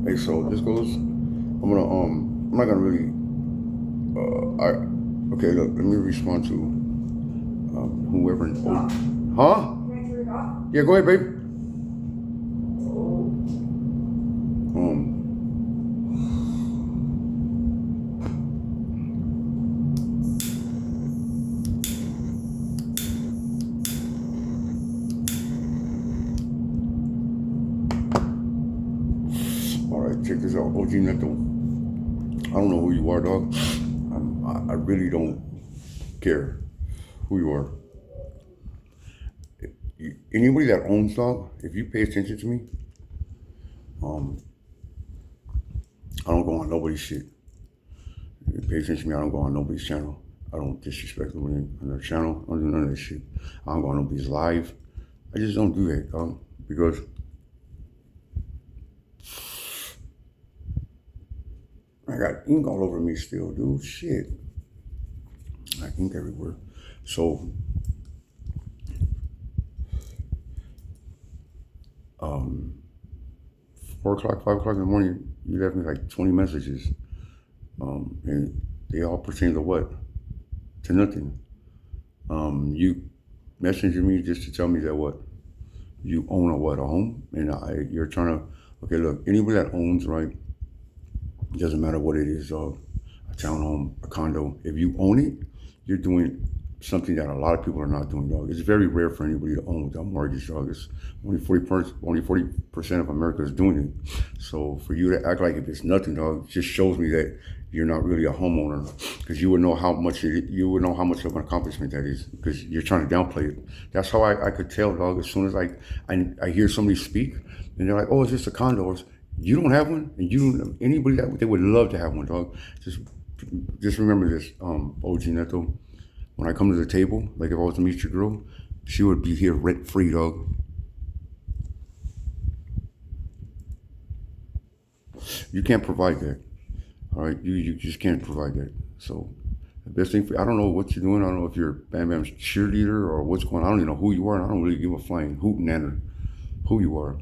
Hey, so this goes. I'm not gonna really. Okay. Look, let me respond to whoever. Huh? Yeah, go ahead, babe. Um. All right, check this out, OG Neto. I don't know who you are, dog. I really don't care who you are. Anybody that owns dog, if you pay attention to me, um, I don't go on nobody's shit. If you pay attention to me, I don't go on nobody's channel. I don't disrespect nobody on their channel. I don't do none of that shit. I don't go on nobody's live. I just don't do that, dog. Because I got ink all over me still, dude. Shit. I ink everywhere. So, 4 o'clock, 5 o'clock in the morning, you left me like 20 messages. And they all pertain to what? To nothing. You messaging me just to tell me that what? You own a what? A home? And you're trying to, okay, look, anybody that owns, right? It doesn't matter what it is, a townhome, a condo. If you own it, you're doing something that a lot of people are not doing, dog. It's very rare for anybody to own without mortgage, dog. It's only 40% of America is doing it. So for you to act like if it's nothing, dog, just shows me that you're not really a homeowner, because you would know how much of an accomplishment that is, because you're trying to downplay it. That's how I could tell, dog. As soon as I hear somebody speak and they're like, oh, it's just a condo. You don't have one, and you don't. Anybody that they would love to have one, dog. Just remember this, OG Neto. When I come to the table, like if I was to meet your girl, she would be here rent free, dog. You can't provide that. All right, you just can't provide that. So the best thing I don't know what you're doing. I don't know if you're Bam Bam's cheerleader or what's going on. I don't even know who you are. And I don't really give a flying hoot nanner who you are.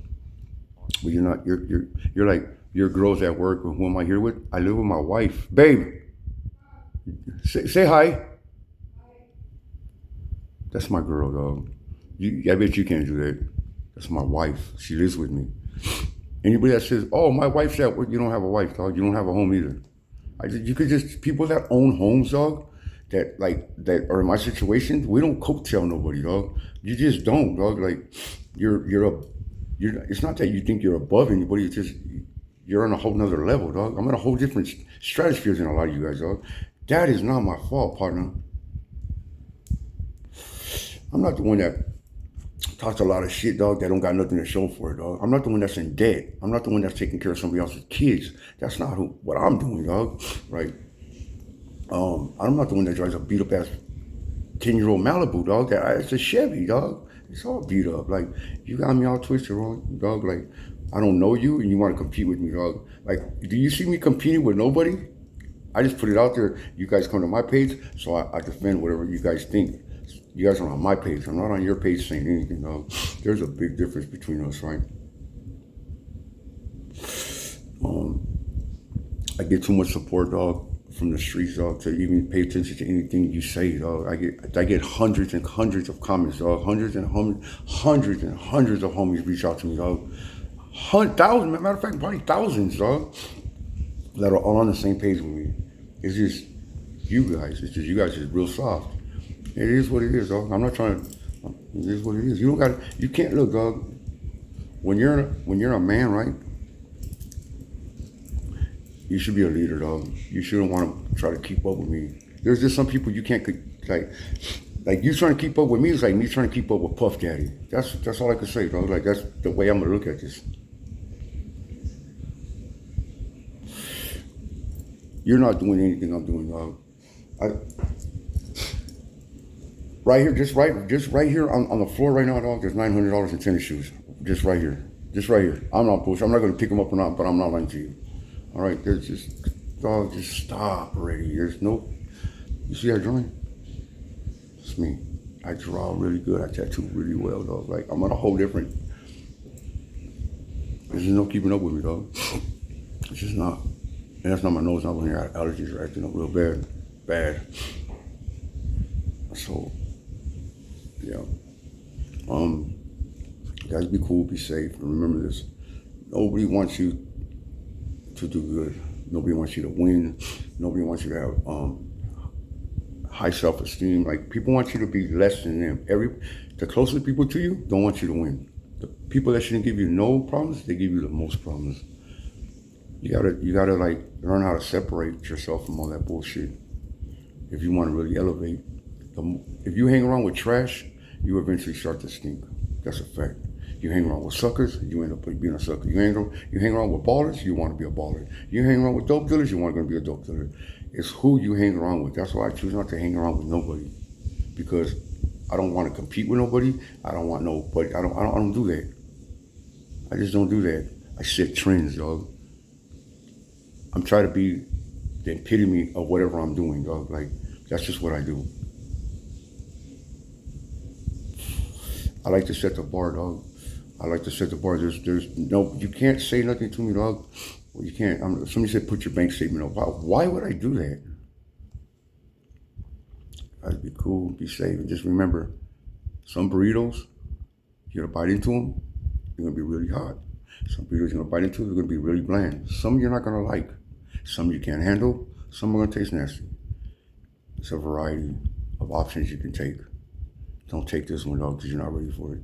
But you're not. You're like your girls at work. Who am I here with? I live with my wife, babe. Say hi. That's my girl, dog. I bet you can't do that. That's my wife. She lives with me. Anybody that says, "Oh, my wife's at work," you don't have a wife, dog. You don't have a home either. You could just people that own homes, dog. That are in my situation. We don't coattail nobody, dog. You just don't, dog. Like you're. It's not that you think you're above anybody. It's just you're on a whole nother level, dog. I'm in a whole different stratosphere than a lot of you guys, dog. That is not my fault, partner. I'm not the one that talks a lot of shit, dog, that don't got nothing to show for it, dog. I'm not the one that's in debt. I'm not the one that's taking care of somebody else's kids. That's not what I'm doing, dog. Right? I'm not the one that drives a beat up ass 10-year-old Malibu, dog. It's a Chevy, dog. It's all beat up. Like, you got me all twisted wrong, dog. Like, I don't know you and you want to compete with me, dog. Like, do you see me competing with nobody? I just put it out there. You guys come to my page, so I defend whatever you guys think. You guys are on my page. I'm not on your page saying anything, dog. There's a big difference between us, right? I get too much support, dog, from the streets, dog, to even pay attention to anything you say, dog. I get hundreds and hundreds of comments, dog. Hundreds and hundreds of homies reach out to me, dog. Thousands, matter of fact, probably thousands, dog, that are all on the same page with me. It's just you guys. It's just you guys is real soft. It is what it is, dog. I'm not trying to. It is what it is. You don't got. You can't look, dog. When you're a man, right? You should be a leader, dog. You shouldn't want to try to keep up with me. There's just some people you can't like you trying to keep up with me is like me trying to keep up with Puff Daddy. That's all I can say, dog. Like that's the way I'm gonna look at this. You're not doing anything I'm doing, dog. Right here, just right here on the floor right now, dog. There's $900 in tennis shoes, just right here, I'm not bullshit. I'm not gonna pick them up or not, but I'm not lying to you. All right, there's just, dog, just stop already. There's no, you see that drawing? It's me. I draw really good. I tattoo really well, dog. Like I'm on a whole different. There's no keeping up with me, dog. It's just not. And that's not my nose. Not when your allergies are acting up real bad. So, yeah. Guys, be cool, be safe, and remember this: nobody wants you to do good. Nobody wants you to win. Nobody wants you to have high self-esteem. Like, people want you to be less than them. The closest people to you don't want you to win. The people that shouldn't give you no problems, they give you the most problems. You gotta like learn how to separate yourself from all that bullshit. If you want to really elevate, if you hang around with trash, you eventually start to stink. That's a fact. You hang around with suckers, you end up being a sucker. You hang around with ballers, you want to be a baller. You hang around with dope dealers, you want to be a dope dealer. It's who you hang around with. That's why I choose not to hang around with nobody, because I don't want to compete with nobody. I don't want nobody. I don't do that. I just don't do that. I set trends, dog. I'm trying to be the epitome of whatever I'm doing, dog. Like, that's just what I do. I like to set the bar, dog. I like to set the bar. There's no, you can't say nothing to me, dog. Well, you can't. Somebody said put your bank statement up. Why would I do that? I'd be cool, be safe, and just remember, some burritos, you're gonna bite into them, they're gonna be really hot. Some burritos you're gonna bite into, they're gonna be really bland. Some you're not gonna like. Some you can't handle. Some are gonna taste nasty. It's a variety of options you can take. Don't take this one, dog, because you're not ready for it.